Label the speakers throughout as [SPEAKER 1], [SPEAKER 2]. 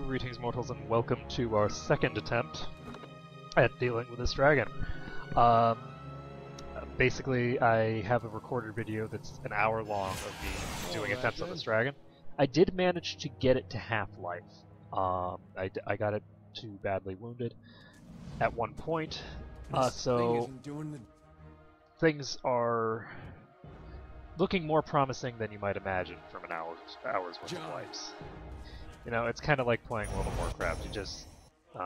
[SPEAKER 1] Greetings, mortals, and welcome to our second attempt at dealing with this dragon. Basically, I have a recorded video that's an hour long of me doing attempts on this dragon. I did manage to get it to half-life. I got it too badly wounded at one point, so things are looking more promising than you might imagine from an hour's worth of lives. You know, it's kind of like playing World of Warcraft. You just, you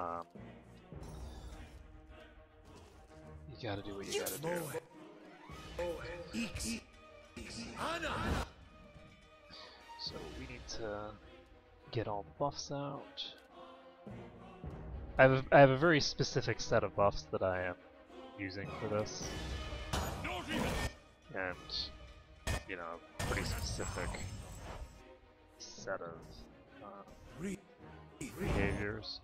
[SPEAKER 1] gotta do what you gotta do. So we need to get all the buffs out. I have a very specific set of buffs that I am using for this, and you know, a pretty specific set of behaviors.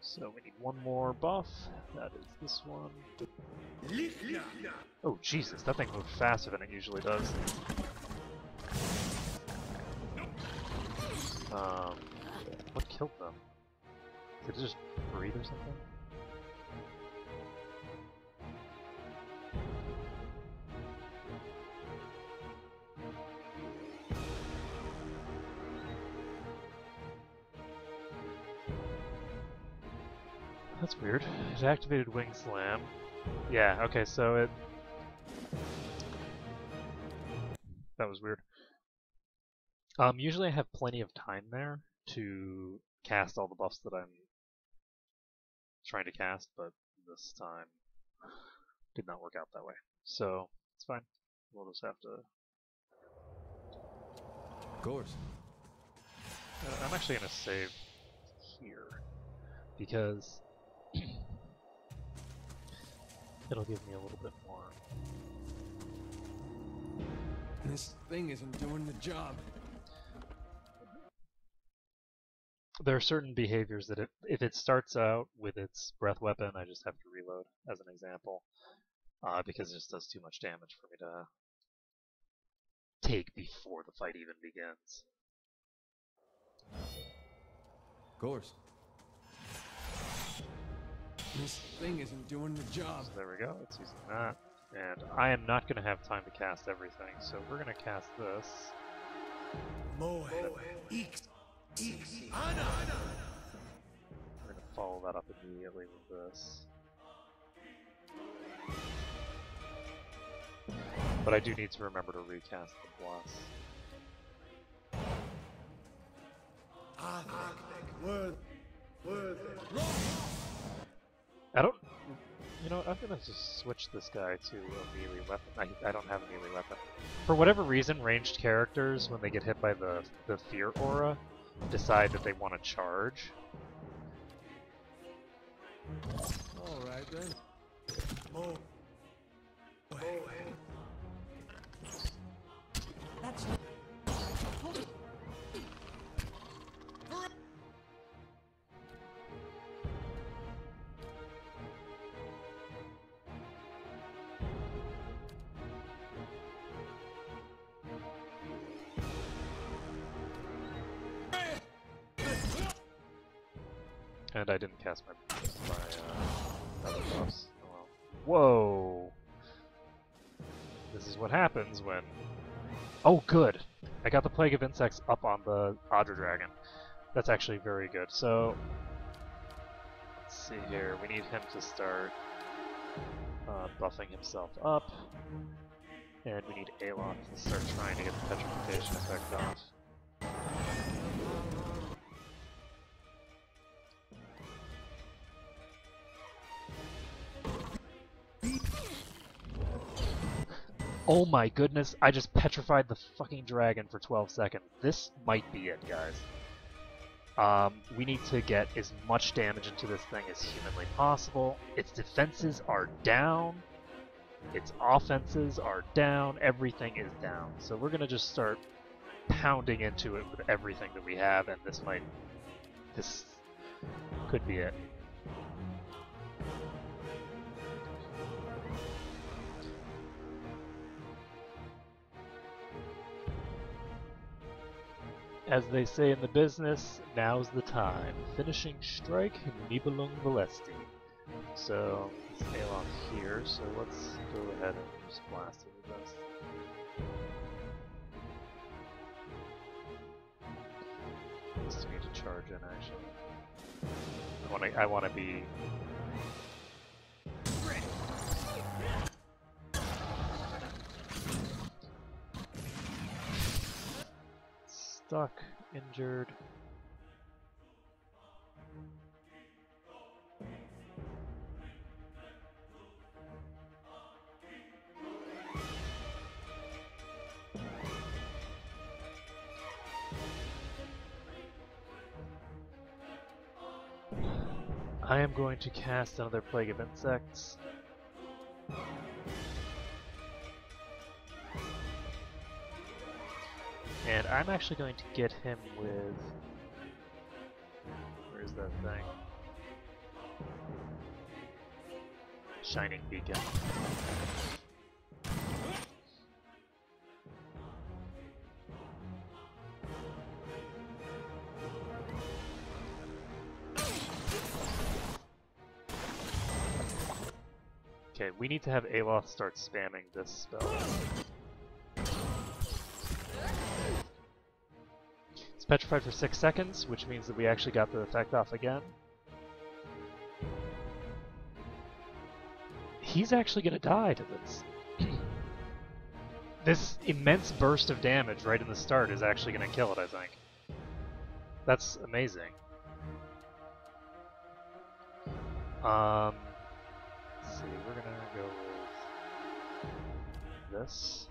[SPEAKER 1] So we need one more buff. That is this one. Oh Jesus, that thing moved faster than it usually does. What killed them? Did it just breathe or something? That's weird. It activated Wing Slam. Yeah, okay, so it... That was weird. Usually I have plenty of time there to cast all the buffs that I'm trying to cast, but this time did not work out that way. So, it's fine. We'll just have to...
[SPEAKER 2] Of course.
[SPEAKER 1] I'm actually going to save here, because it'll give me a little bit more.
[SPEAKER 2] This thing isn't doing the job.
[SPEAKER 1] There are certain behaviors that if it starts out with its breath weapon, I just have to reload, as an example, because it just does too much damage for me to take before the fight even begins.
[SPEAKER 2] Of course. This thing isn't doing the job.
[SPEAKER 1] So there we go, it's using that. And I am not going to have time to cast everything, so we're going to cast this. We're going to follow that up immediately with this. But I do need to remember to recast the bless. I don't... You know, I'm gonna just switch this guy to a melee weapon. I don't have a melee weapon. For whatever reason, ranged characters, when they get hit by the fear aura, decide that they want to charge.
[SPEAKER 2] Alright then. That's...
[SPEAKER 1] And I didn't cast my other buffs. Oh well. Whoa! This is what happens when... Oh, good! I got the Plague of Insects up on the Adra Dragon. That's actually very good. So, let's see here. We need him to start buffing himself up. And we need Alok to start trying to get the petrification effect off. Oh my goodness, I just petrified the fucking dragon for 12 seconds. This might be it, guys. We need to get as much damage into this thing as humanly possible. Its defenses are down. Its offenses are down. Everything is down. So we're gonna just start pounding into it with everything that we have, and this could be it. As they say in the business, now's the time. Finishing strike, Nibelung Valesti. So, let's nail off here, so let's go ahead and just blast it with this. Just need to charge in, actually. I want to be... Stuck, injured. I am going to cast another Plague of Insects. And I'm actually going to get him with... Where's that thing? Shining Beacon. Okay, we need to have Aloth start spamming this spell. It's petrified for 6 seconds, which means that we actually got the effect off again. He's actually gonna die to this. This immense burst of damage right in the start is actually gonna kill it, I think. That's amazing. Let's see, we're gonna go with this.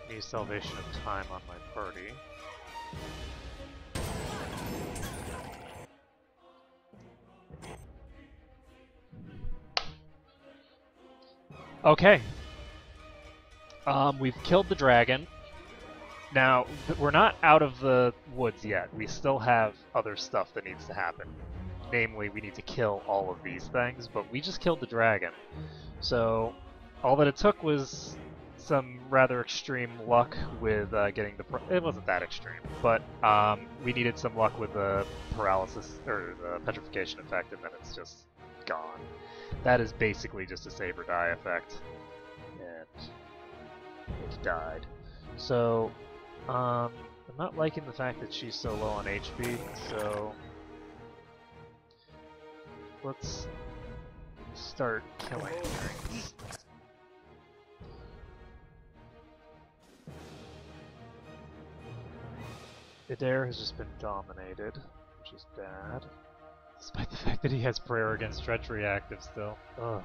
[SPEAKER 1] Need Salvation of Time on my party. Okay. We've killed the dragon. Now, we're not out of the woods yet. We still have other stuff that needs to happen. Namely, we need to kill all of these things, but we just killed the dragon. So, all that it took was some rather extreme luck with getting the... It wasn't that extreme, but we needed some luck with the paralysis, or the petrification effect, and then it's just gone. That is basically just a save or die effect, and it died. So, I'm not liking the fact that she's so low on HP, so let's start killing things. Adair has just been dominated, which is bad. Despite the fact that he has Prayer Against Treachery active still. Ugh.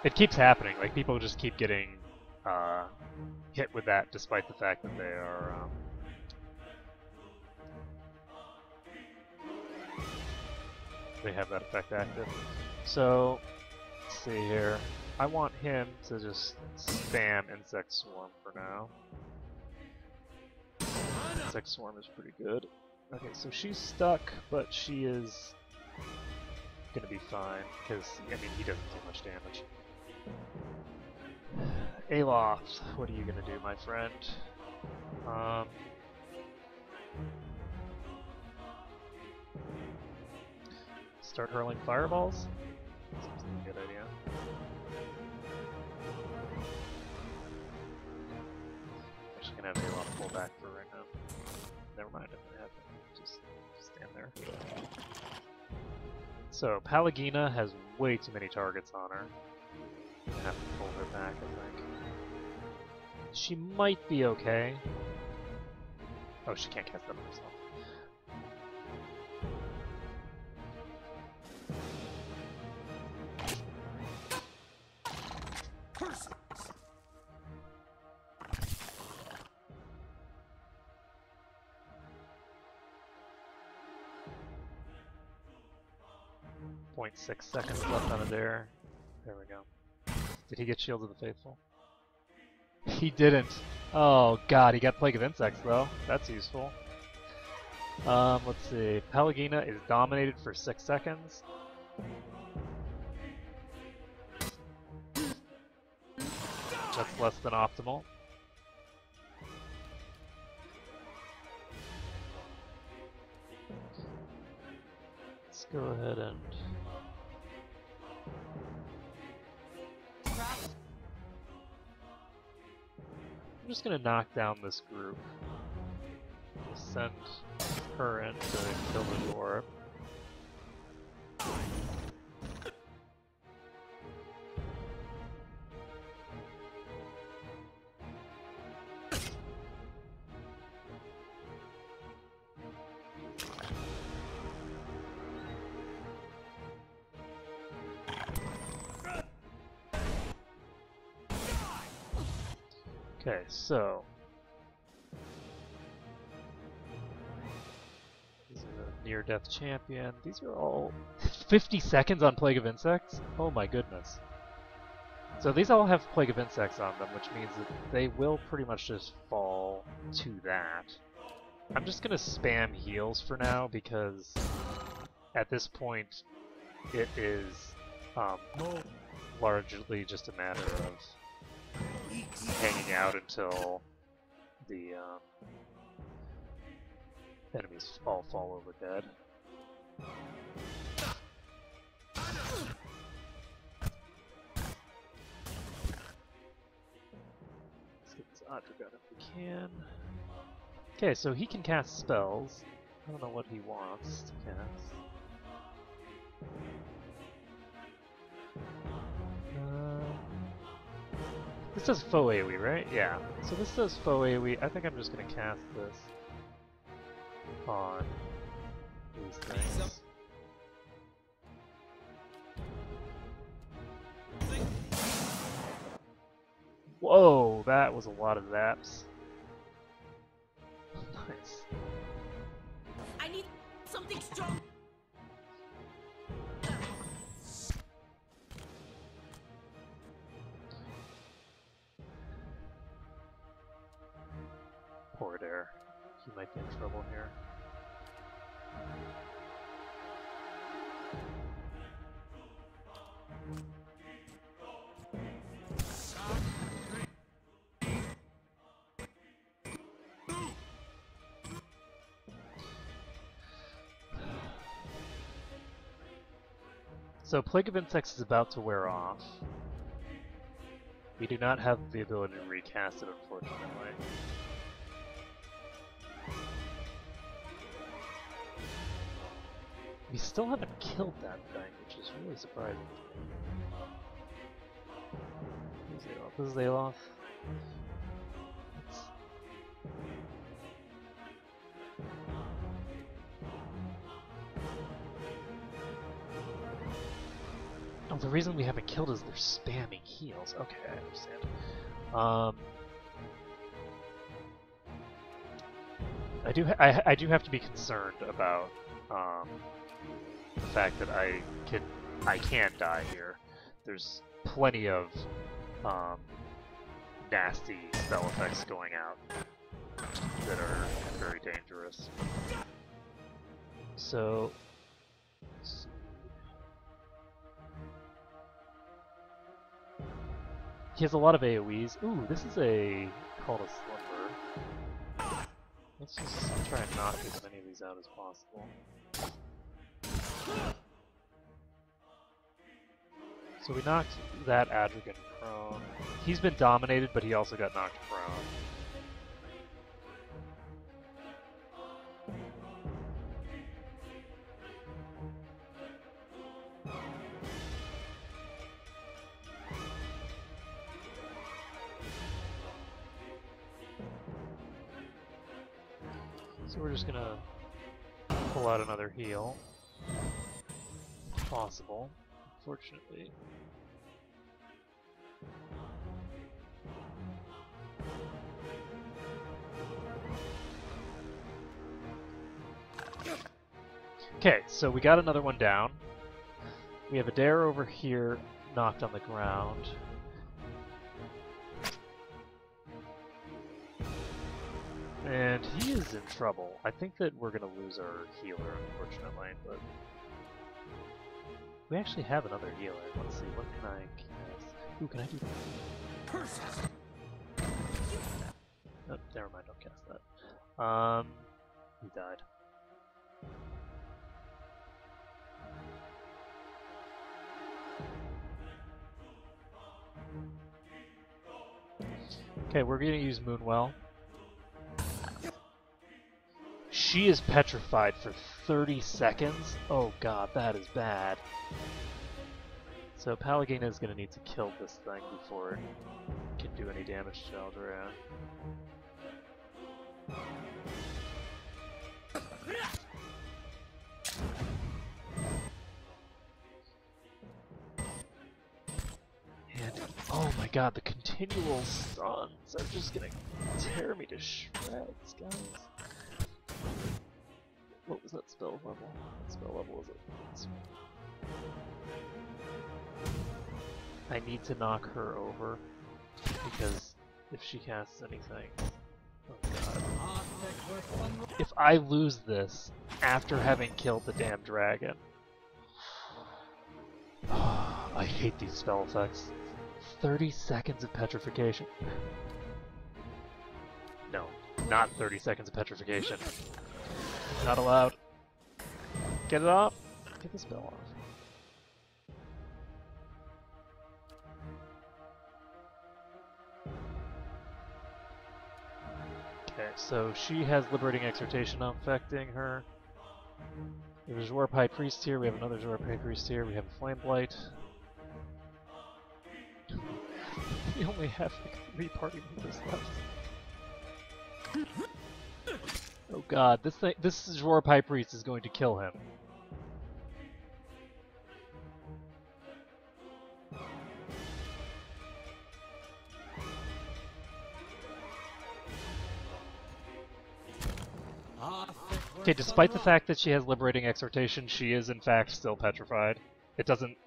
[SPEAKER 1] It keeps happening, like people just keep getting hit with that despite the fact that they are they have that effect active. So, let's see here. I want him to just spam Insect Swarm for now. Insect Swarm is pretty good. Okay, so she's stuck, but she is gonna be fine, because, I mean, he doesn't do much damage. Aloth, what are you gonna do, my friend? Start hurling fireballs? Seems like a good idea. I'm just gonna have Aloth pull back for right now. Never mind, I'm gonna have to just stand there. So, Pallegina has way too many targets on her. I'm gonna have to pull her back, I think. She might be okay. Oh, she can't cast that on herself. .6 seconds left on it there. There we go. Did he get Shield of the Faithful? He didn't. Oh god, he got Plague of Insects though. That's useful. Let's see. Pallegina is dominated for 6 seconds. That's less than optimal. Let's go ahead and... I'm just gonna knock down this group. Just send her in to kill the door. Okay, so this is a near-death champion. These are all 50 seconds on Plague of Insects? Oh my goodness. So these all have Plague of Insects on them, which means that they will pretty much just fall to that. I'm just gonna spam heals for now because at this point it is largely just a matter of hanging out until the enemies all fall over dead. Let's get this Adragon if we can. Okay, so he can cast spells. I don't know what he wants to cast. This does faux AoE, right? Yeah. So this does faux AoE. I think I'm just going to cast this on these things. Whoa, that was a lot of zaps. Nice.
[SPEAKER 3] I need something strong.
[SPEAKER 1] Poor Adair. He might be in trouble here. So Plague of Insects is about to wear off. We do not have the ability to recast it, unfortunately. We still haven't killed that thing, which is really surprising to me. This is Aloth. Oh, the reason we haven't killed is they're spamming heals. Okay, I understand. I do have to be concerned about the fact that I can die here. There's plenty of nasty spell effects going out that are very dangerous. So let's see. He has a lot of AoEs. Ooh, this is a Call to Slumber. Let's just try and knock as many of these out as possible. So we knocked that Adragon prone. He's been dominated, but he also got knocked prone. So we're just gonna pull out another heal. If possible, unfortunately. Okay, so we got another one down. We have Adair over here knocked on the ground. And he is in trouble. I think that we're going to lose our healer, unfortunately, but we actually have another healer. Let's see, what can I cast? Ooh, can I do
[SPEAKER 2] Curses!
[SPEAKER 1] Oh, never mind, don't cast that. He died. Okay, we're gonna use Moonwell. She is petrified for 30 seconds? Oh god, that is bad. So Pallegina is gonna need to kill this thing before it can do any damage to Eldrea. And, oh my god, the continual stuns are just gonna tear me to shreds, guys. What was that spell level? What spell level is it? I need to knock her over, because if she casts anything... Oh god. If I lose this after having killed the damn dragon... I hate these spell effects. 30 seconds of petrification. No, not 30 seconds of petrification. Not allowed. Get it off. Get the spell off. Okay, so she has Liberating Exhortation affecting her. There's a Zhorb High Priest here, we have another Zhorb High Priest here, we have a Flame Blight. We only have like 3 party members left. Oh god, this Zhorb High Priest is going to kill him. Okay, despite the fact that she has Liberating Exhortation, she is in fact still petrified. It doesn't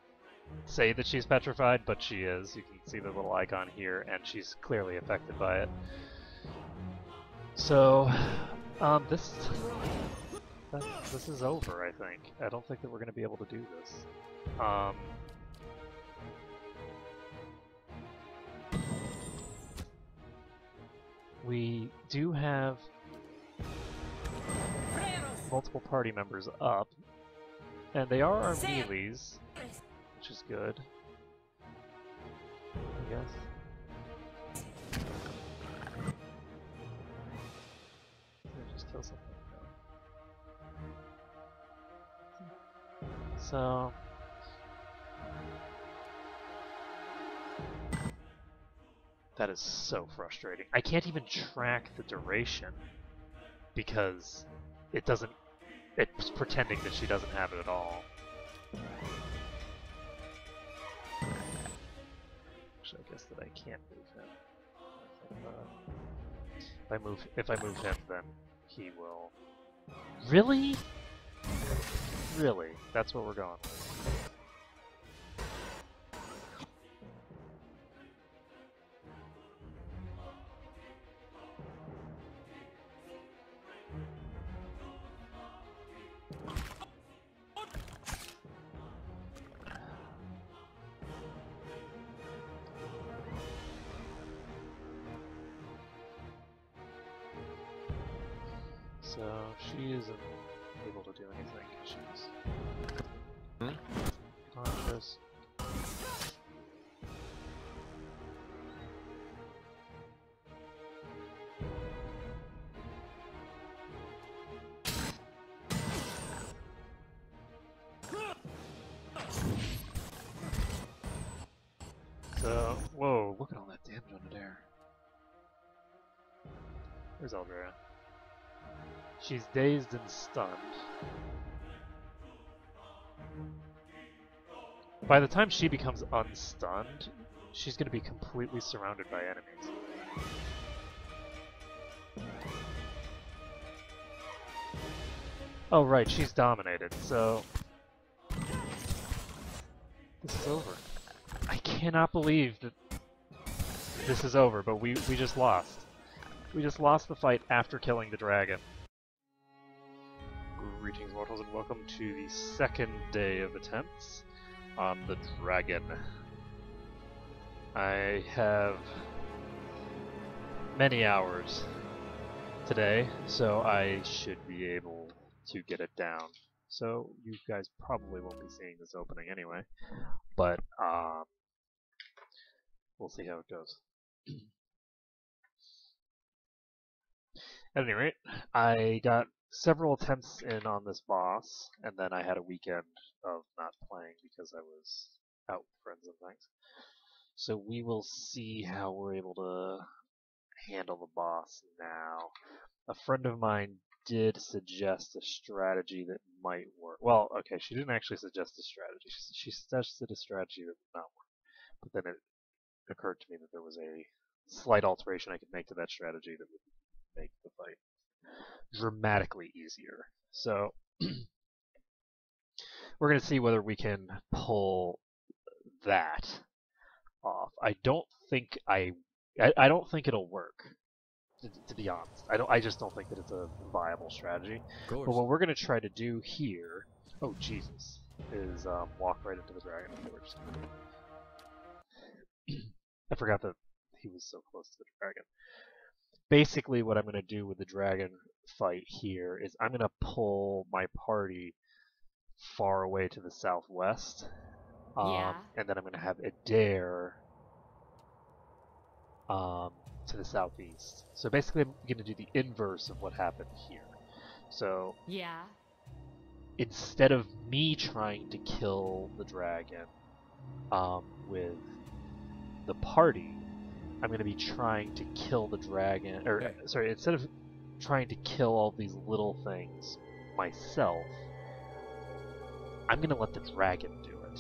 [SPEAKER 1] say that she's petrified, but she is. You can see the little icon here, and she's clearly affected by it. So, this is over, I think. I don't think that we're going to be able to do this. We do have multiple party members up, and they are our melees, which is good, I guess. Just kill something. So that is so frustrating. I can't even track the duration because it doesn't. It's pretending that she doesn't have it at all. Actually, I guess that I can't move him. If I move him, then he will. Really? Really? That's what we're going with. So she isn't able to do anything because she's conscious. So, whoa, look at all that damage on the air. Where's Eldrea? She's dazed and stunned. By the time she becomes unstunned, she's going to be completely surrounded by enemies. Oh right, she's dominated, so... This is over. I cannot believe that this is over, but we just lost. We just lost the fight after killing the dragon. Greetings, mortals, and welcome to the second day of attempts on the dragon. I have many hours today, so I should be able to get it down. So you guys probably won't be seeing this opening anyway, but we'll see how it goes. At any rate, I got several attempts in on this boss, and then I had a weekend of not playing because I was out with friends and things. So we will see how we're able to handle the boss now. A friend of mine did suggest a strategy that might work. Well, okay, she didn't actually suggest a strategy. She suggested a strategy that would not work. But then it occurred to me that there was a slight alteration I could make to that strategy that would make the fight dramatically easier. So we're going to see whether we can pull that off. I don't think it'll work. To be honest, I just don't think that it's a viable strategy. But what we're going to try to do here, oh Jesus, is walk right into the dragon. I forgot that he was so close to the dragon. Basically, what I'm going to do with the dragon fight here is I'm going to pull my party far away to the southwest, and then I'm going to have Adair to the southeast. So basically, I'm going to do the inverse of what happened here. So instead of me trying to kill the dragon with the party, I'm going to be trying to kill the dragon, or sorry, instead of trying to kill all these little things myself, I'm going to let the dragon do it.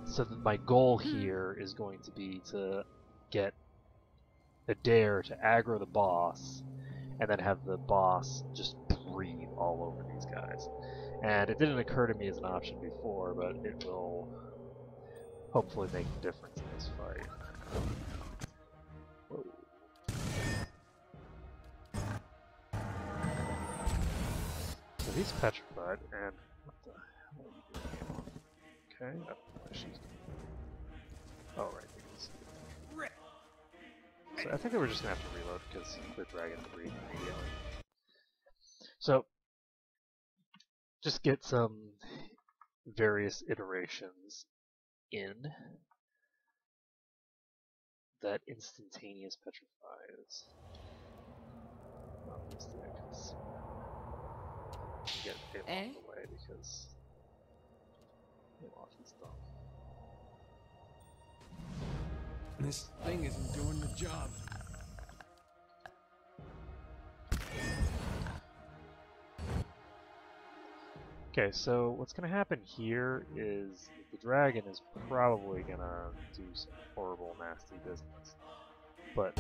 [SPEAKER 1] So that my goal here is going to be to get Adair to aggro the boss, and then have the boss just breathe all over these guys. And it didn't occur to me as an option before, but it will hopefully make a difference in this fight. Whoa. So he's petrified, and what the hell are you doing? Okay, she's... Oh, right. So I think that we're just going to have to reload because the dragon breathed immediately. So, just get some various iterations in. That instantaneous petrify is obviously I can get him off the way because him off his thumb.
[SPEAKER 2] This thing isn't doing the job.
[SPEAKER 1] Okay, so what's going to happen here is the dragon is probably going to do some horrible, nasty business. But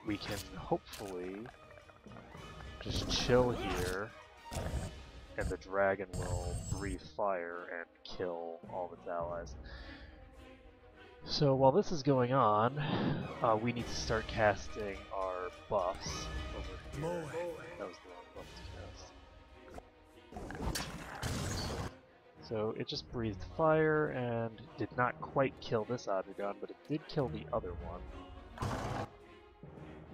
[SPEAKER 1] we can hopefully just chill here, and the dragon will breathe fire and kill all of its allies. So while this is going on, we need to start casting our buffs over here. That was the wrong buff to cast. So it just breathed fire and did not quite kill this Odragon, but it did kill the other one.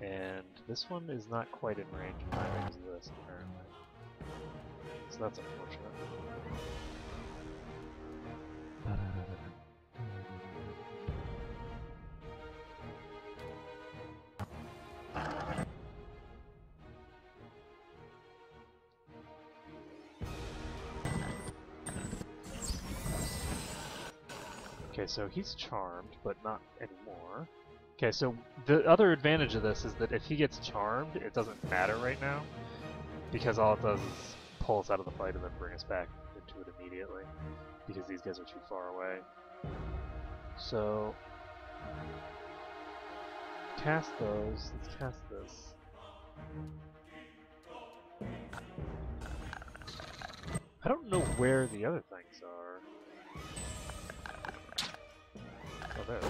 [SPEAKER 1] And this one is not quite in range of my range of this, apparently. So that's unfortunate. Okay, so he's charmed, but not anymore. Okay, so the other advantage of this is that if he gets charmed, it doesn't matter right now, because all it does is pull us out of the fight and then bring us back into it immediately, because these guys are too far away. So, cast those, let's cast this. I don't know where the other things are. Oh, there.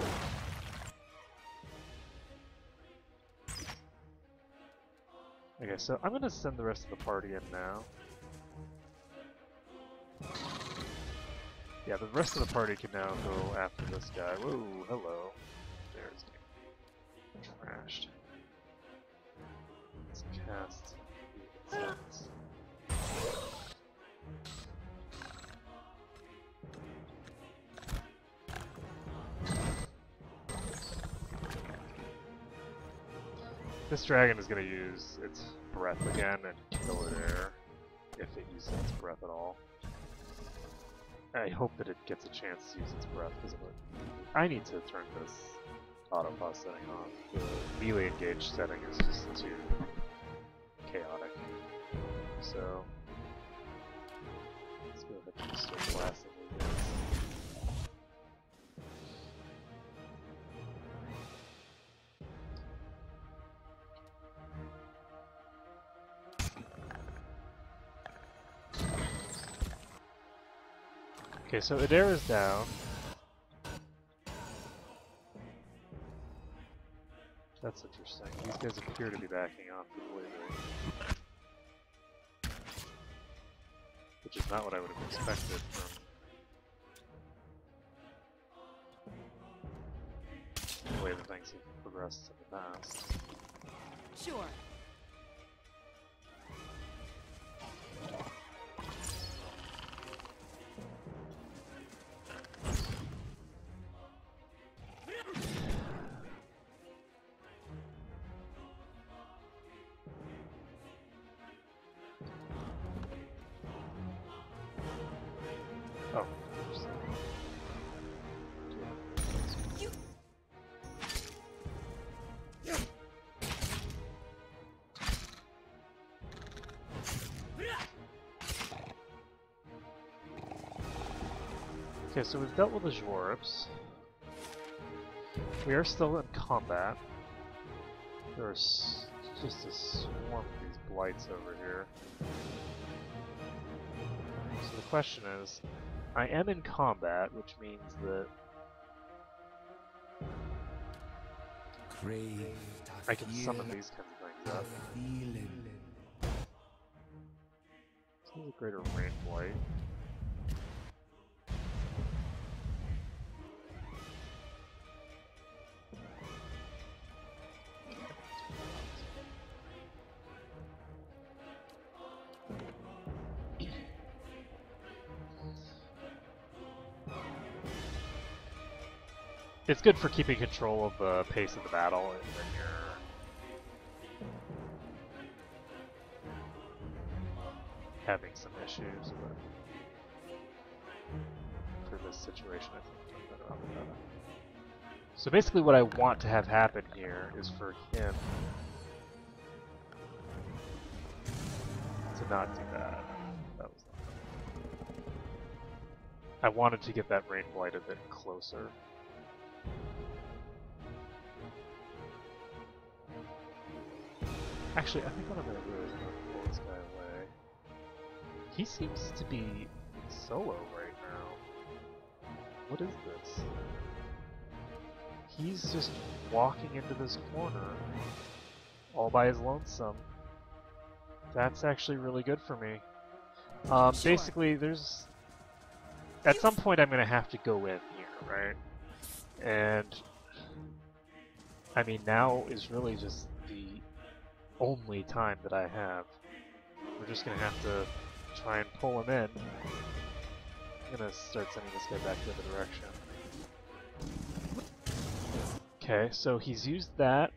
[SPEAKER 1] Okay, so I'm gonna send the rest of the party in now. Yeah, the rest of the party can now go after this guy. Whoa, hello. There's the trashed. Let's cast insects. This dragon is going to use its breath again and kill it air, if it uses its breath at all. I hope that it gets a chance to use its breath, because I need to turn this autopause setting on. The melee engage setting is just too chaotic. So, let's go ahead and start blasting these guys. Okay, so Adair is down. That's interesting. These guys appear to be backing off completely. Which is not what I would have expected from the way that things have progressed in the past.
[SPEAKER 3] Sure.
[SPEAKER 1] Oh. Okay, so we've dealt with the Jorbs. We are still in combat. There's just a swarm of these blights over here. So the question is, I am in combat, which means that I can summon these kinds of things up. This is a greater rain blight. It's good for keeping control of the pace of the battle when you're having some issues, but for this situation I think I'm better off without it. So basically what I want to have happen here is for him to not do that. That was not good. I wanted to get that rain blight a bit closer. Actually, I think what I'm going to do is I'm going to pull this guy away. He seems to be solo right now. What is this? He's just walking into this corner all by his lonesome. That's actually really good for me.
[SPEAKER 3] Sure.
[SPEAKER 1] Basically, there's... At some point I'm going to have to go in here, right? And... I mean, now is really just the only time that I have. We're just gonna have to try and pull him in. I'm gonna start sending this guy back the other direction. Okay, so he's used that.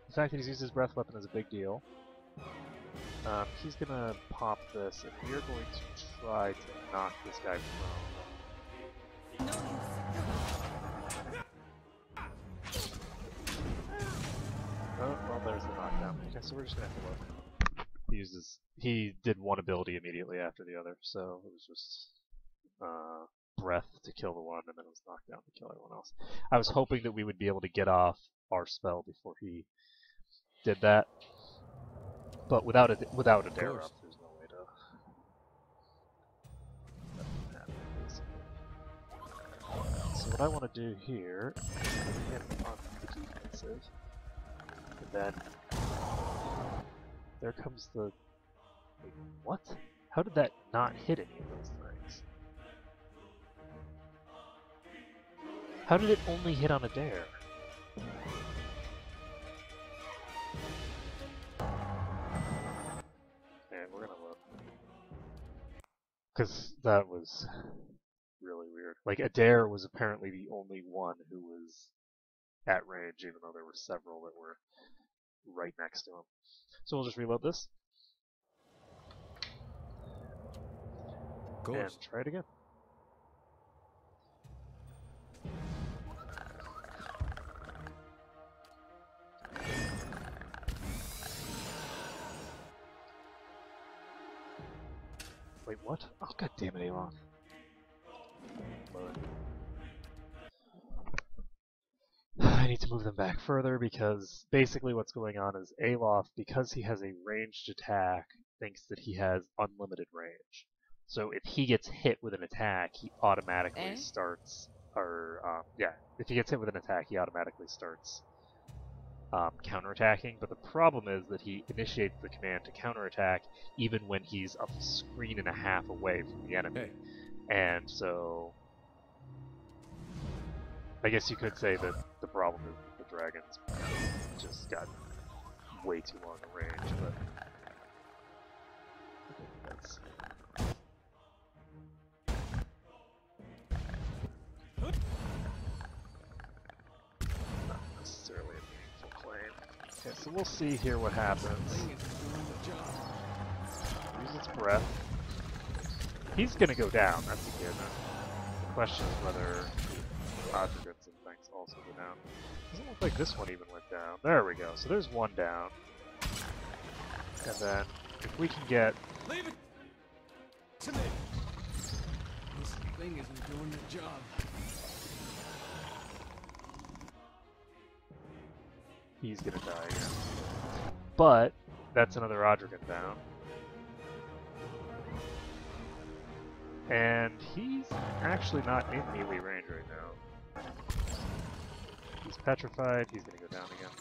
[SPEAKER 1] The fact that he's used his breath weapon is a big deal. He's gonna pop this, and we are going to try to knock this guy prone.
[SPEAKER 3] No use.
[SPEAKER 1] Oh, well, there's the knockdown. Okay, so we're just gonna have to look. He did one ability immediately after the other, so it was just breath to kill the one, and then it was knockdown to kill everyone else. I was hoping that we would be able to get off our spell before he did that, but without a dare up, there's no way to. That doesn't happen, basically. So what I want to do here is get on the defensive. And then there comes the... Wait, what? How did that not hit any of those things? How did it only hit on a dare? Because that was really weird. Like, Adair was apparently the only one who was at range, even though there were several that were right next to him. So we'll just reload this. And try it again. Wait, what? Oh, god damn it, Elon. I need to move them back further because basically what's going on is Alof, because he has a ranged attack, thinks that he has unlimited range. So if he gets hit with an attack, he automatically starts, if he gets hit with an attack, he automatically starts counterattacking. But the problem is that he initiates the command to counterattack even when he's a screen and a half away from the enemy. And so I guess you could say that the problem is that the dragons just got way too long in range, but that's not necessarily a meaningful claim. Okay, so we'll see here what happens. Use its breath. He's gonna go down, that's a given. The question is whether Odrigans and things also go down. Doesn't look like this one even went down. There we go. So there's one down. And then if we can get...
[SPEAKER 2] Leave it to me. This thing isn't doing the job.
[SPEAKER 1] He's gonna die again. But that's another Odrigan down. And he's actually not in melee range right now. He's petrified, he's gonna go down again.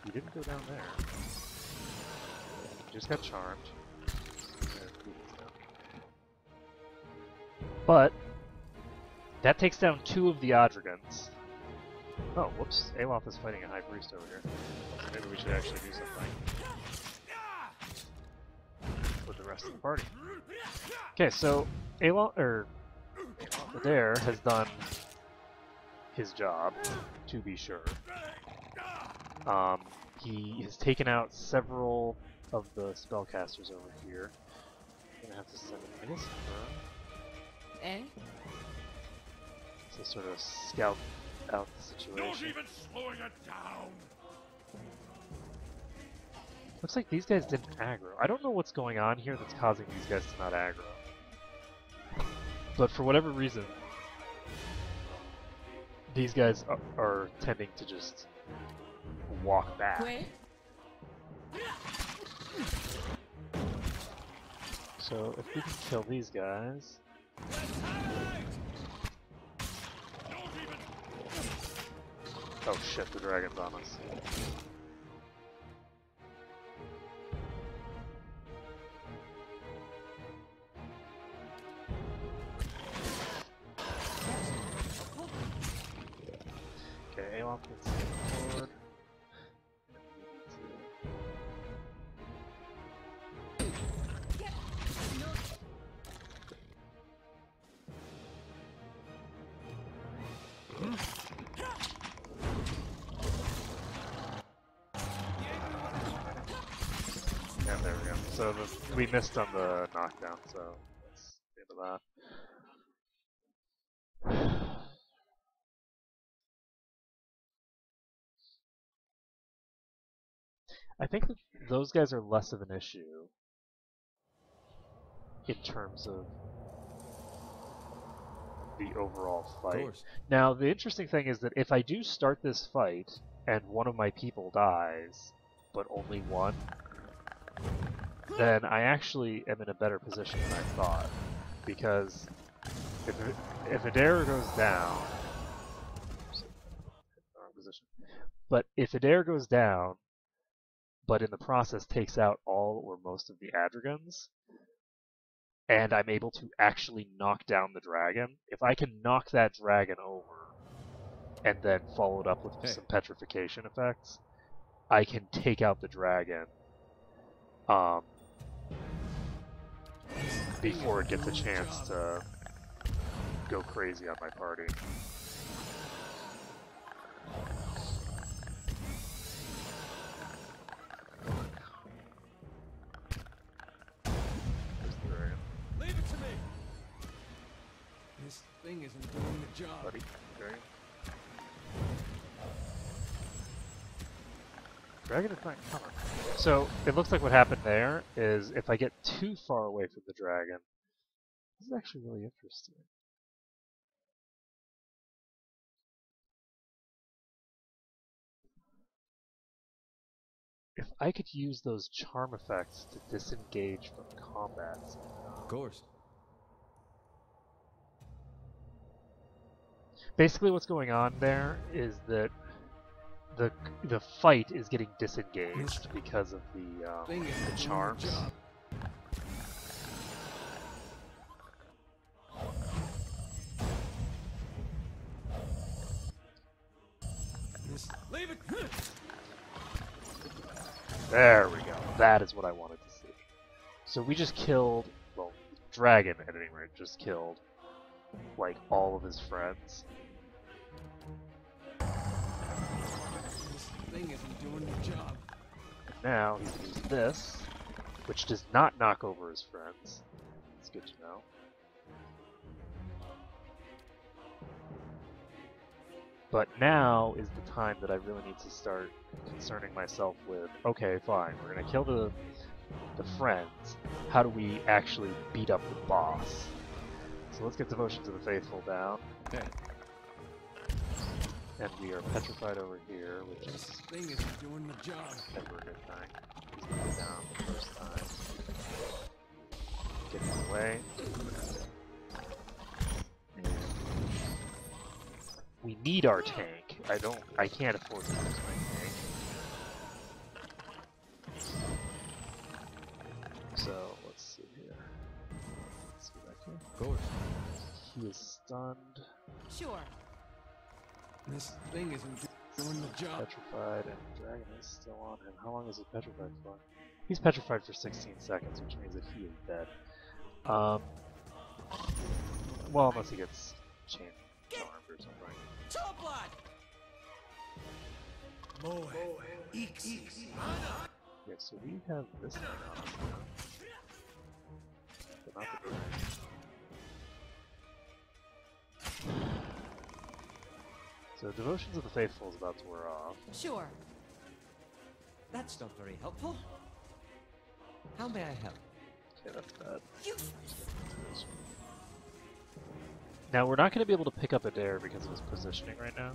[SPEAKER 1] He didn't go down there. He just got charmed. But that takes down 2 of the Odrigans. Oh, whoops. Alof is fighting a High Priest over here. Maybe we should actually do something with the rest of the party. Okay, so Adair has done his job, to be sure. He has taken out several of the spellcasters over here. I'm gonna have to send him, I guess, to sort of scout out the situation.
[SPEAKER 2] Not even slowing it down.
[SPEAKER 1] Looks like these guys didn't aggro. I don't know what's going on here that's causing these guys to not aggro. But for whatever reason, these guys are tending to just walk back. So if we can kill these guys... Oh shit, the dragon's on us. Okay, Alof can stay forward. Yeah, there we go. So we missed on the knockdown, so that's the end of that. I think that those guys are less of an issue in terms of the overall fight. Now, the interesting thing is that if I do start this fight and one of my people dies, but only one, then I actually am in a better position than I thought. Because if Adair goes down, wrong position. But if Adair goes down, but in the process takes out all or most of the Adrigans, and I'm able to actually knock down the dragon, if I can knock that dragon over, and then follow it up with some petrification effects, I can take out the dragon, before it gets a chance to go crazy on my party.
[SPEAKER 2] Leave it to me. This thing isn't doing the job.
[SPEAKER 1] Buddy, dragon. Dragon is not coming. So it looks like what happened there is if I get too far away from the dragon, this is actually really interesting. If I could use those charm effects to disengage from combat somehow.
[SPEAKER 2] Of course.
[SPEAKER 1] Basically what's going on there is that the fight is getting disengaged because of the charms.
[SPEAKER 2] Leave it.
[SPEAKER 1] There we go. That is what I wanted to see. So we just killed, well, Dragon at any rate just killed like all of his friends.
[SPEAKER 2] This thing isn't doing the job.
[SPEAKER 1] And now he's going to use this, which does not knock over his friends. It's good to know. But now is the time that I really need to start concerning myself with, okay, fine, we're going to kill the friends. How do we actually beat up the boss? So let's get Devotion to the Faithful down.
[SPEAKER 2] Okay.
[SPEAKER 1] And we are petrified over here, which
[SPEAKER 2] This
[SPEAKER 1] is
[SPEAKER 2] thing isn't doing the job.
[SPEAKER 1] never a good thing. He's going to go down the first time. Get him away. And we need our tank. I can't afford to lose my tank. So, let's see here. Let's see back here.
[SPEAKER 2] Of course.
[SPEAKER 1] He is stunned,
[SPEAKER 3] Sure.
[SPEAKER 2] This thing isn't doing the job.
[SPEAKER 1] petrified, and Dragon is still on him. How long is he petrified for? He's petrified for 16 seconds, which means that he is dead. Well, unless he gets chain charmed or something.
[SPEAKER 3] Toe blood.
[SPEAKER 1] Yeah, so we have this thing on us now. But not the dragon. So Devotions of the Faithful is about to wear off.
[SPEAKER 3] Sure.
[SPEAKER 4] That's not very helpful. How may I help?
[SPEAKER 1] Okay, that's bad.
[SPEAKER 3] You.
[SPEAKER 1] Now we're not going to be able to pick up Adair because of his positioning right now.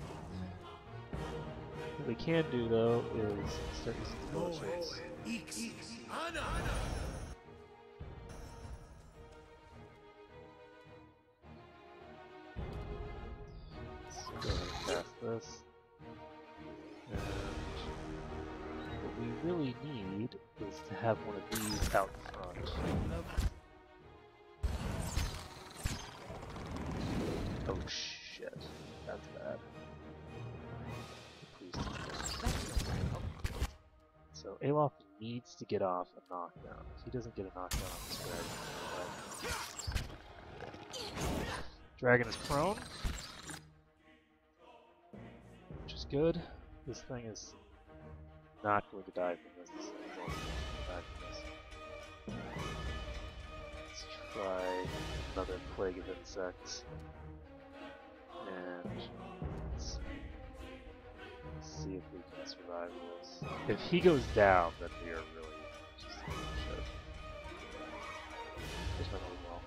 [SPEAKER 1] What we can do though is start using Devotions. So go ahead and cast this. And what we really need is to have one of these out front. Oh shit, that's bad. The priest is dead. So Alof needs to get off a knockdown. If he doesn't get a knockdown on this dragon, dragon is prone, which is good. This thing is not going to die from this. This thing is also going to die from this. Let's try another plague of insects. And let's see if we can survive this. If he goes down, then we are really just shit. This went really well.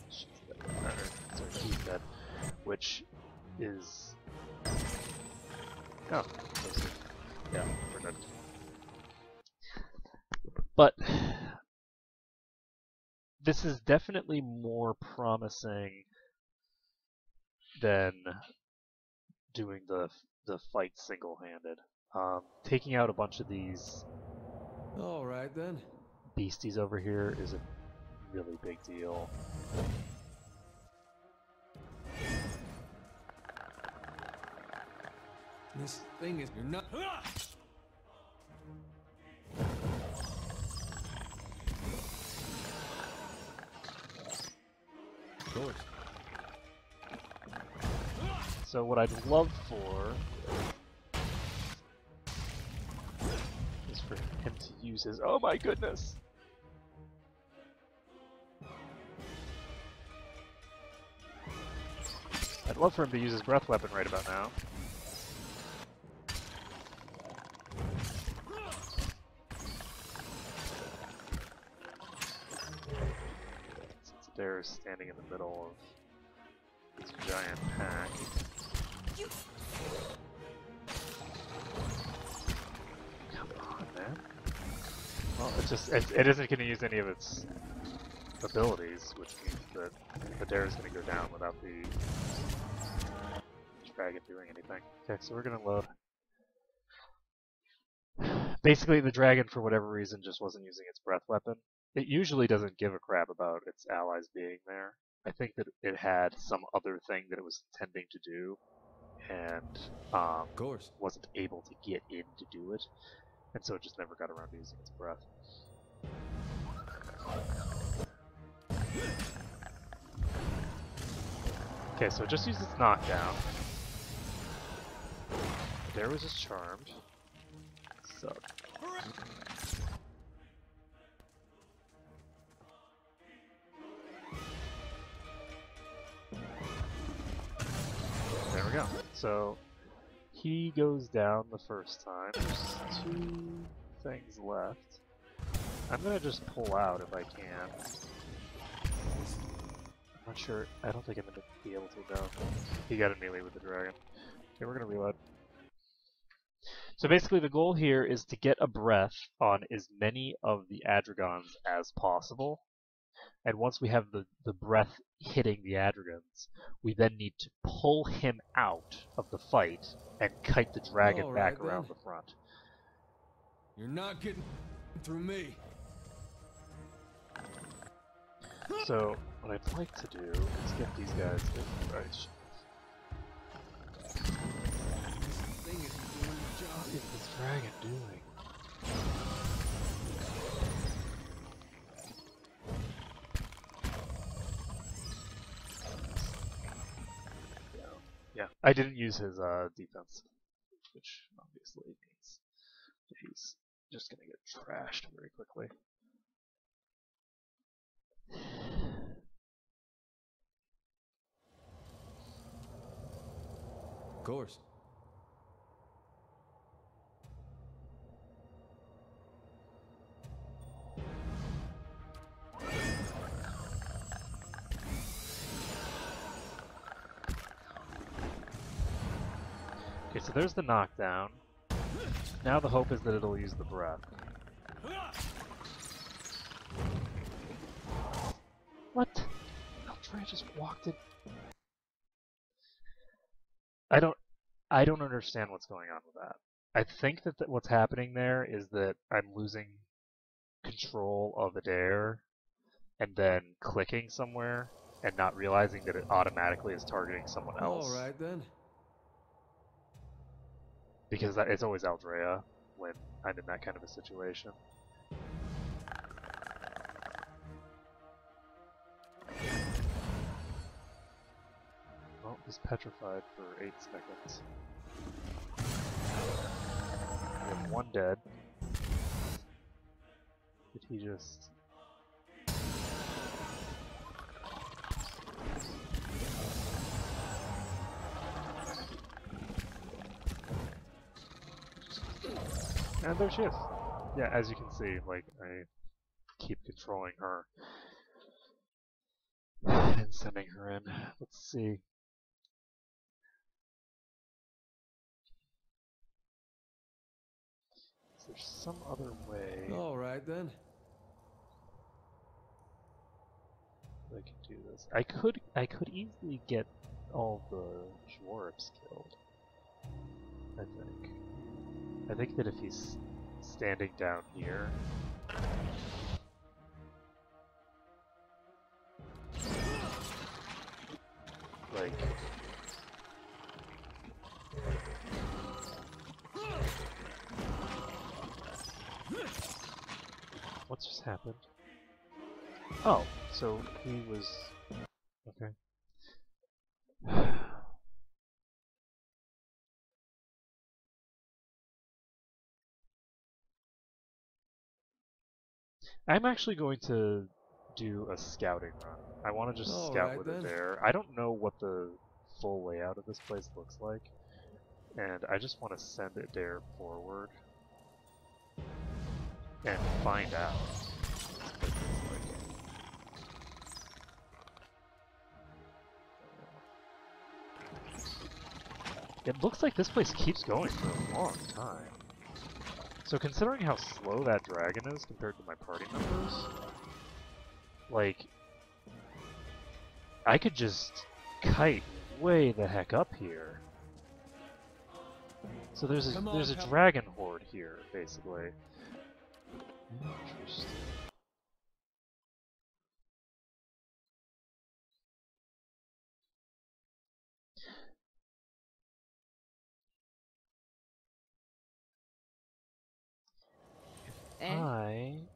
[SPEAKER 1] She's dead. So he's dead. Which is... Oh. Yeah, we're good. But this is definitely more promising than doing the fight single-handed. Taking out a bunch of these
[SPEAKER 2] All right then.
[SPEAKER 1] beasties over here is a really big deal.
[SPEAKER 2] This thing is... You're not... Of course.
[SPEAKER 1] So what I'd love for is for him to use his... Oh my goodness! I'd love for him to use his breath weapon right about now. Since Adair is standing in the middle of this giant pack. Come on, man. Well, it isn't going to use any of its abilities, which means that Adair is going to go down without the dragon doing anything. Okay, so we're going to load. Basically, the dragon, for whatever reason, just wasn't using its breath weapon. It usually doesn't give a crap about its allies being there. I think that it had some other thing that it was intending to do, and
[SPEAKER 2] Of course.
[SPEAKER 1] wasn't able to get in to do it, and so it just never got around to using its breath. Okay, so it just used its knockdown. There was just charmed. So. There we go. So he goes down the first time. There's 2 things left. I'm gonna just pull out if I can. I'm not sure. I don't think I'm gonna be able to, no. He got a melee with the dragon. Okay, we're gonna reload. So basically the goal here is to get a breath on as many of the Adragons as possible. And once we have the breath hitting the Adragons, we then need to pull him out of the fight and kite the dragon back around the front.
[SPEAKER 2] You're not getting through me.
[SPEAKER 1] So what I'd like to do is get these guys to... Right. What is this dragon doing? Yeah, I didn't use his defense, which obviously means that he's just gonna get trashed very quickly.
[SPEAKER 2] Of course.
[SPEAKER 1] Okay, so there's the knockdown. Now the hope is that it'll use the breath. What? Eldraya just walked in. I don't understand what's going on with that. I think that what's happening there is that I'm losing control of Adair and then clicking somewhere and not realizing that it automatically is targeting someone else.
[SPEAKER 2] All right then.
[SPEAKER 1] Because it's always Eldraya when I'm in that kind of a situation. Well, he's petrified for 8 seconds. We have 1 dead. Did he just... And there she is. Yeah, as you can see, like, I keep controlling her and sending her in. Let's see. Is there some other way
[SPEAKER 2] All right then.
[SPEAKER 1] I can do this? I could easily get all the Dwarfs killed. I think that if he's standing down here, like, What just happened? Oh, so he was... Okay. I'm actually going to do a scouting run. I want to just
[SPEAKER 2] All
[SPEAKER 1] scout
[SPEAKER 2] right,
[SPEAKER 1] with
[SPEAKER 2] then.
[SPEAKER 1] Adair. I don't know what the full layout of this place looks like, and I just want to send Adair forward and find out what this place looks like. It looks like this place keeps going for a long time. So considering how slow that dragon is compared to my party members, like, I could just kite way the heck up here. So there's a dragon horde here, basically. Interesting. I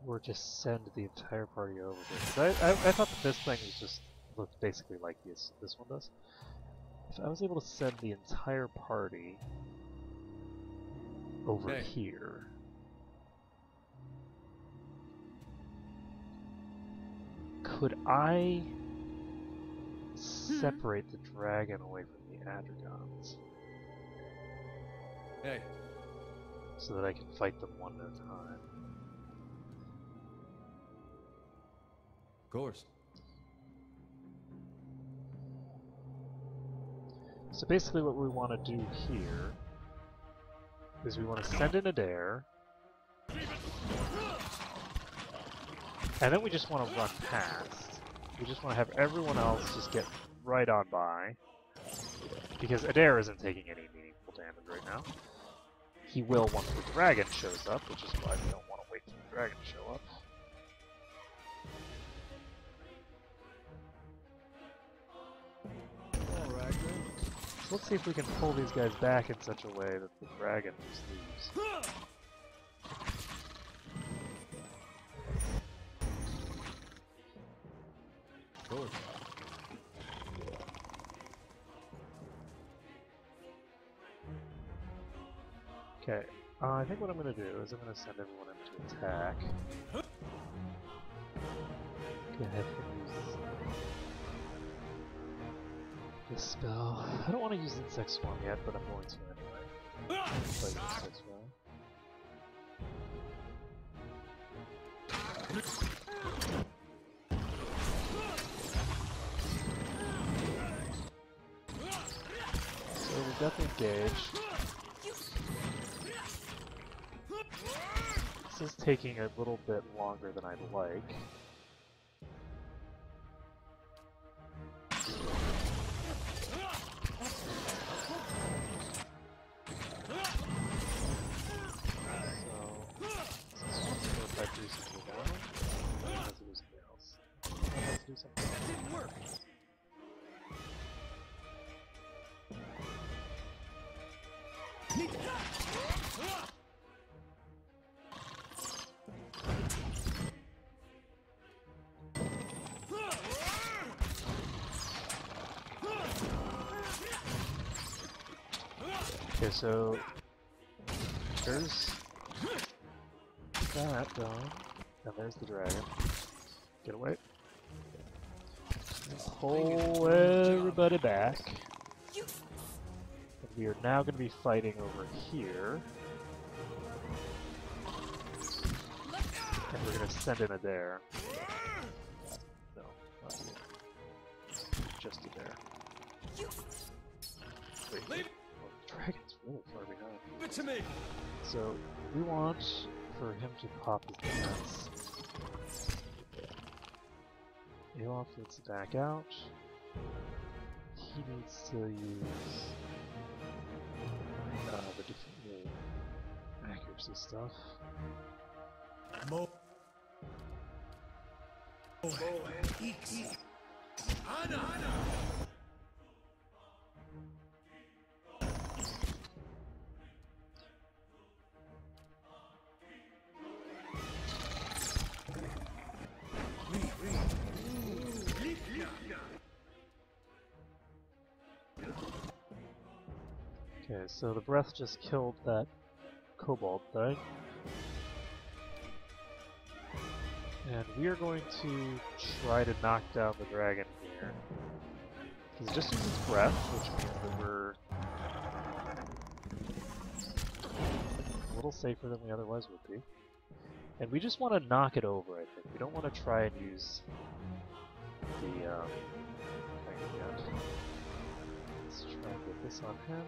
[SPEAKER 1] were to send the entire party over here. I thought that this thing was just looked basically like this one does. If I was able to send the entire party over here, could I separate the dragon away from the Adragons?
[SPEAKER 2] Hey.
[SPEAKER 1] So that I can fight them one at a time.
[SPEAKER 2] Of course.
[SPEAKER 1] So basically what we want to do here is we want to send in Adair, and then we just want to run past. We just want to have everyone else just get right on by, because Adair isn't taking any meaningful damage right now. He will once the dragon shows up, which is why we don't want to wait for the dragon to show up.
[SPEAKER 2] Alright then.
[SPEAKER 1] So let's see if we can pull these guys back in such a way that the dragon just leaves.
[SPEAKER 2] Of course.
[SPEAKER 1] Okay, I think what I'm going to do is I'm going to send everyone in to attack. Go ahead and use this spell. I don't want to use Insect Swarm yet, but I'm going to anyway. Play Insect Swarm. So we've got the engage. This is taking a little bit longer than I'd like. Okay, so there's that done, and there's the dragon. Get away. Pull everybody back. And we are now going to be fighting over here. And we're going to send in Adair. No, not you. Just Adair. Wait. Dragon's really far behind.
[SPEAKER 2] Give it to me.
[SPEAKER 1] So we want for him to pop his defense. Elof needs to back out. He needs to use the accuracy stuff.
[SPEAKER 2] Mo. Anna.
[SPEAKER 1] Okay, so the breath just killed that kobold thing. And we are going to try to knock down the dragon here. Because it just uses breath, which means that we're a little safer than we otherwise would be. And we just want to knock it over, I think. We don't want to try and use the thing yet. Let's try and get this on him.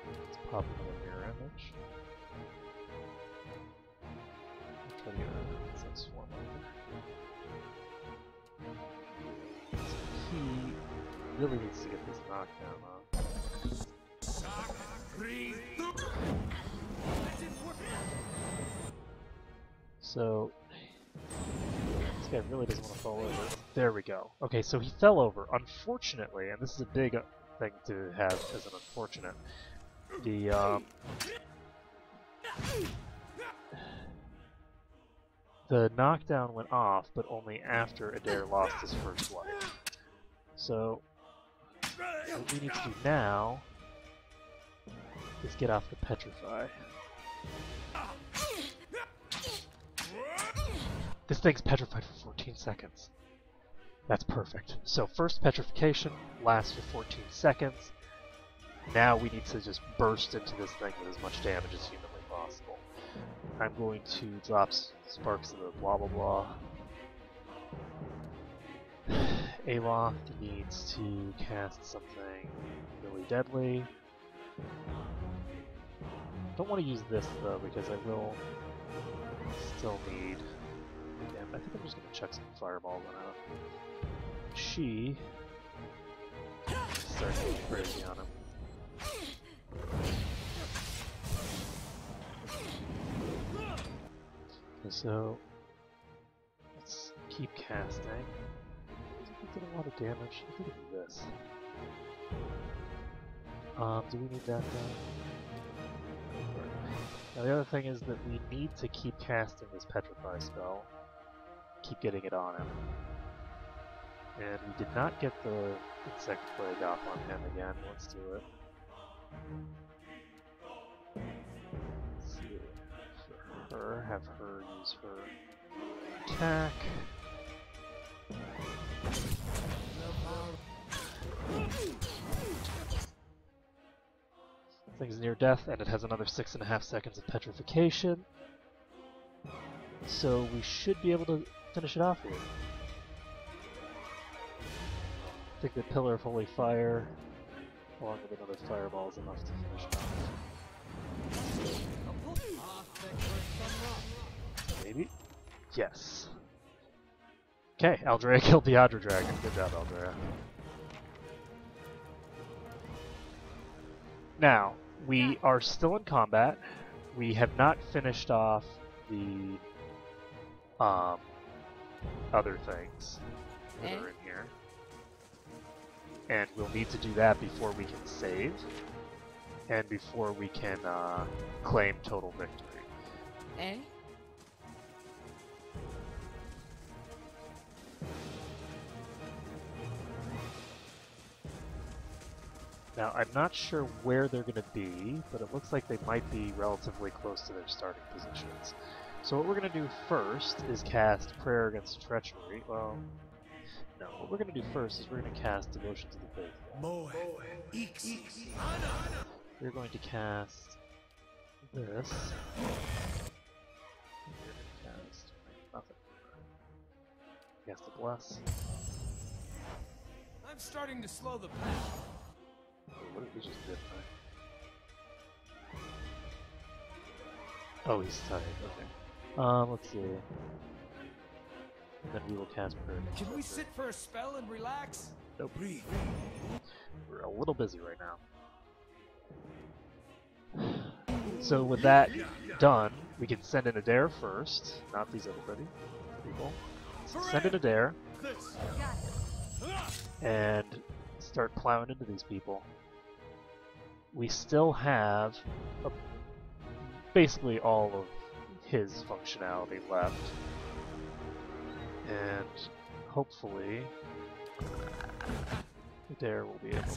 [SPEAKER 1] Let's pop another mirror image. Try to get some swarm over. So he really needs to get this knockdown on. So this guy really doesn't want to fall over. There we go. Okay, so he fell over. Unfortunately, and this is a big thing to have as an unfortunate, the knockdown went off, but only after Adair lost his first life. So what we need to do now is get off the petrify. This thing's petrified for 14 seconds. That's perfect. So first petrification lasts for 14 seconds. Now we need to just burst into this thing with as much damage as humanly possible. I'm going to drop sparks of the blah blah blah. Aloft needs to cast something really deadly. Don't want to use this though because I will still need. Again, I think I'm just going to chuck some fireballs on him. She starts going crazy on him. Okay, so let's keep casting. I did a lot of damage. Look at this. Do we need that done? Now the other thing is that we need to keep casting this petrify spell. Keep getting it on him. And we did not get the insect plague off on him again. Let's do it. Let's see. For her, have her use her attack. Thing's near death, and it has another 6.5 seconds of petrification. So we should be able to finish it off here. I think the Pillar of Holy Fire, along with another fireball, is enough to finish it off. Maybe? Yes. Okay, Aldrea killed the Adra Dragon. Good job, Aldrea. Now, we are still in combat. We have not finished off the other things that are in here. And we'll need to do that before we can save, and before we can claim total victory.
[SPEAKER 3] Eh?
[SPEAKER 1] Now, I'm not sure where they're going to be, but it looks like they might be relatively close to their starting positions. So what we're going to do first is cast Prayer Against Treachery. Well, no, what we're going to do first is we're going to cast Devotion to the Faithful. We're going to cast this. We're going to cast nothing. Cast a Bless.
[SPEAKER 2] I'm starting to slow the path.
[SPEAKER 1] What did he just did? Oh, he's tired. Okay. Let's see. Then we will cast Prayer.
[SPEAKER 2] Can we sit for a spell and relax?
[SPEAKER 1] Nope. We're a little busy right now. So with that done, we can send in Adair first, not these everybody people. Send in Adair and start plowing into these people. We still have basically all of his functionality left, and hopefully Adair will be able to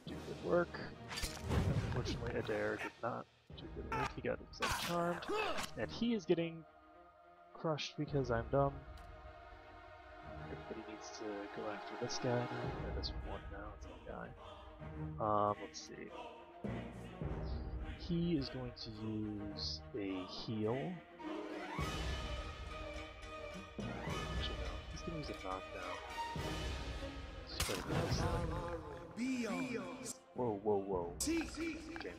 [SPEAKER 1] Do good work. Unfortunately, Adair did not do good work. He got himself charmed. And he is getting crushed because I'm dumb. Everybody needs to go after this guy now. Or this one now. It's one guy. Let's see. He is going to use a heal. Actually, no. He's going to use a knockdown. Just try to get this thing. Whoa, whoa, whoa. Okay.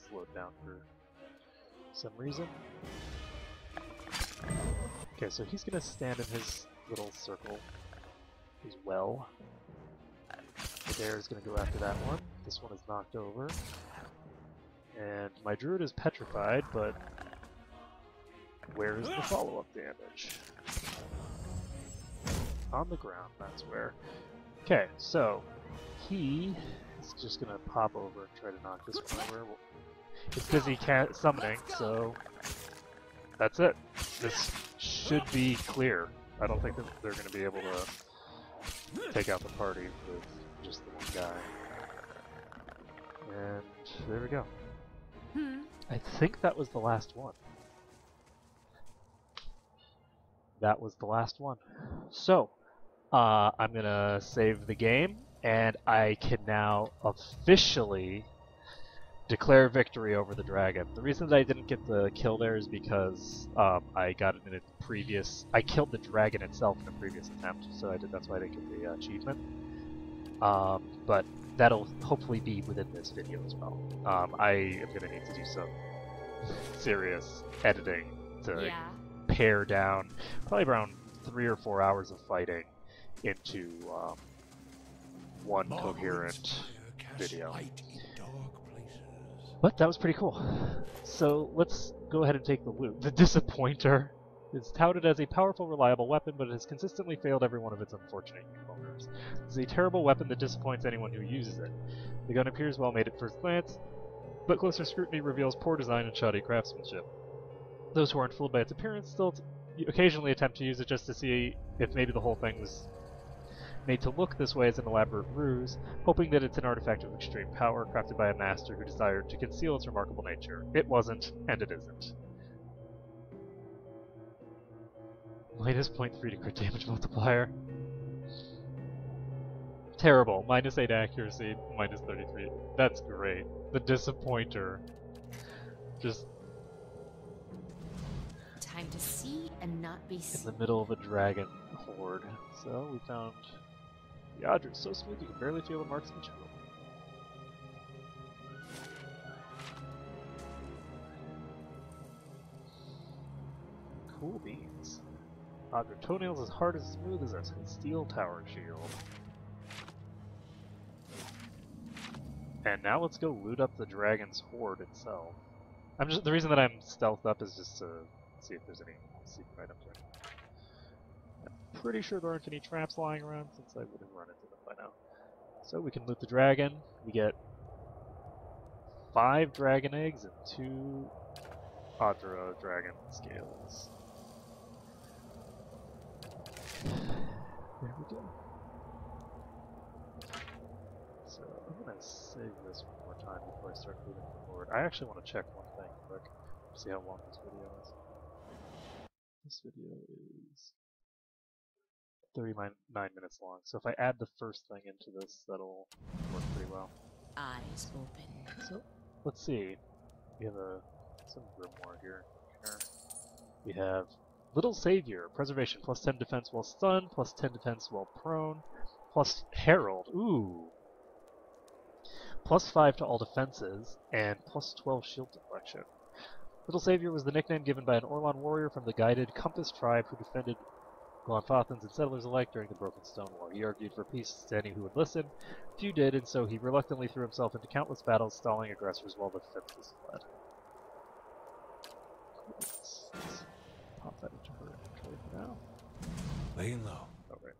[SPEAKER 1] Slowed down for some reason. Okay, so he's going to stand in his little circle as well. Adair is going to go after that one. This one is knocked over. And my druid is petrified, but where is the follow-up damage? On the ground, that's where. Okay, so he is just going to pop over and try to knock this one over. It's busy summoning, so that's it. This should be clear. I don't think that they're going to be able to take out the party with just the one guy. And there we go. I think that was the last one. That was the last one. So, I'm gonna save the game, and I can now officially declare victory over the dragon. The reason that I didn't get the kill there is because I got it in a previous... I killed the dragon itself in a previous attempt, so that's why I didn't get the achievement. But that'll hopefully be within this video as well. I am going to need to do some serious editing to pare down probably around 3 or 4 hours of fighting into one coherent video. But that was pretty cool. So let's go ahead and take the loot. The Disappointer is touted as a powerful, reliable weapon, but it has consistently failed every one of its unfortunate owners. It's a terrible weapon that disappoints anyone who uses it. The gun appears well made at first glance, but closer scrutiny reveals poor design and shoddy craftsmanship. Those who aren't fooled by its appearance still occasionally attempt to use it just to see if maybe the whole thing was made to look this way as an elaborate ruse, hoping that it's an artifact of extreme power crafted by a master who desired to conceal its remarkable nature. It wasn't, and it isn't. Minus 0.3 to crit damage multiplier. Terrible. Minus 8 accuracy, minus 33. That's great. The Disappointer. Just...
[SPEAKER 3] Time to see and not be seen.
[SPEAKER 1] in the middle of a dragon horde. So we found... The Audra is so smooth you can barely feel the marks of each hole. Cool beans. Audra toenails as hard as smooth as a steel tower shield. And now let's go loot up the dragon's horde itself. The reason that I'm stealthed up is just to see if there's any secret items or anything. I'm pretty sure there aren't any traps lying around since I would have run into them by now. So we can loot the dragon. We get 5 dragon eggs and 2 Audra dragon scales. There we go. So I'm gonna save this one more time before I start looting the board. I actually want to check one thing quick to see how long this video is. This video is 39 minutes long, so if I add the first thing into this, that'll work pretty well.
[SPEAKER 3] Eyes open.
[SPEAKER 1] So let's see. We have some grimoire here. We have Little Savior, preservation, plus 10 defense while stunned, plus 10 defense while prone, plus Herald, ooh! Plus 5 to all defenses, and plus 12 shield deflection. Little Savior was the nickname given by an Orlan warrior from the guided Compass tribe who defended Glanfathans and settlers alike during the Broken Stone War. He argued for peace to any who would listen. Few did, and so he reluctantly threw himself into countless battles, stalling aggressors while the defenses fled. Let's pop that into her inventory for now.
[SPEAKER 2] Laying low.
[SPEAKER 1] Oh, right.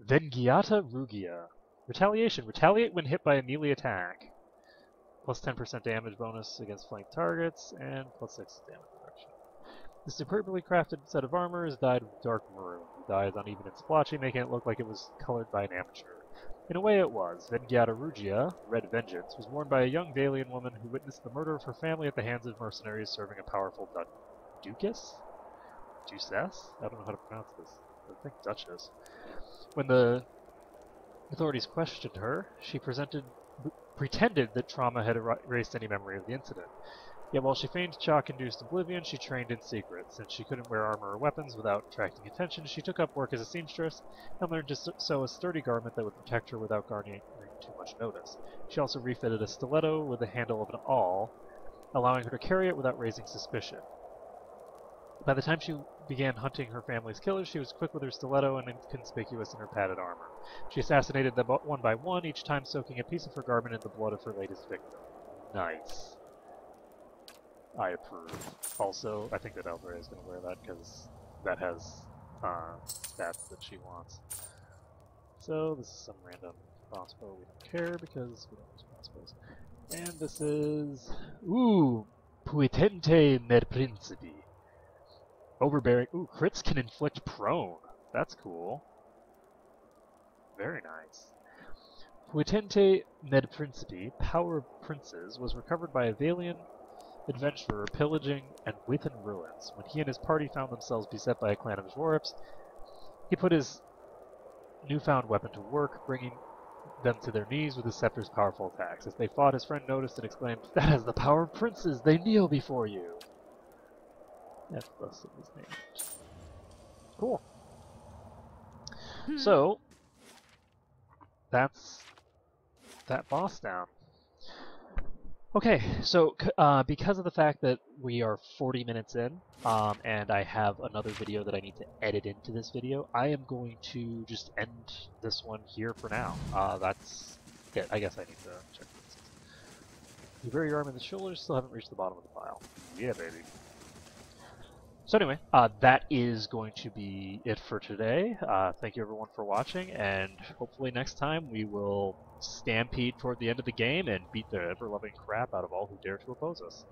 [SPEAKER 1] Vengiata Rugia. Retaliation. Retaliate when hit by a melee attack. Plus 10% damage bonus against flanked targets, and plus 6 damage reduction. The superbly crafted set of armor is dyed with dark maroon. The eye is uneven and splotchy, making it look like it was colored by an amateur. In a way it was. Vengiata Rugia, Red Vengeance, was worn by a young Valian woman who witnessed the murder of her family at the hands of mercenaries serving a powerful Duchess? Duchess? I don't know how to pronounce this. I think Duchess. When the authorities questioned her, she pretended that trauma had erased any memory of the incident. Yet while she feigned shock-induced oblivion, she trained in secret. Since she couldn't wear armor or weapons without attracting attention, she took up work as a seamstress and learned to sew a sturdy garment that would protect her without garnering too much notice. She also refitted a stiletto with the handle of an awl, allowing her to carry it without raising suspicion. By the time she began hunting her family's killers, she was quick with her stiletto and inconspicuous in her padded armor. She assassinated them one by one, each time soaking a piece of her garment in the blood of her latest victim. Nice. I approve. Also, I think that Elvira is going to wear that because that has stats that she wants. So this is some random crossbow. We don't care because we don't use crossbows. And this is... Ooh! Puitente med principi. Overbearing. Ooh, crits can inflict prone. That's cool. Very nice. Puitente med principi, power of princes, was recovered by a Valian adventurer pillaging and within ruins. When he and his party found themselves beset by a clan of dwarfs, he put his newfound weapon to work, bringing them to their knees with his scepter's powerful attacks. As they fought, his friend noticed and exclaimed, "That has the power of princes! They kneel before you!" That's blessed in his name. Cool. So, that's that boss down. Okay, so because of the fact that we are 40 minutes in, and I have another video that I need to edit into this video, I am going to just end this one here for now. That's it. I guess I need to check this. You bury your arm in the shoulders, still haven't reached the bottom of the pile. Yeah, baby. So anyway, that is going to be it for today. Thank you everyone for watching, and hopefully next time we will stampede toward the end of the game and beat the ever-loving crap out of all who dare to oppose us.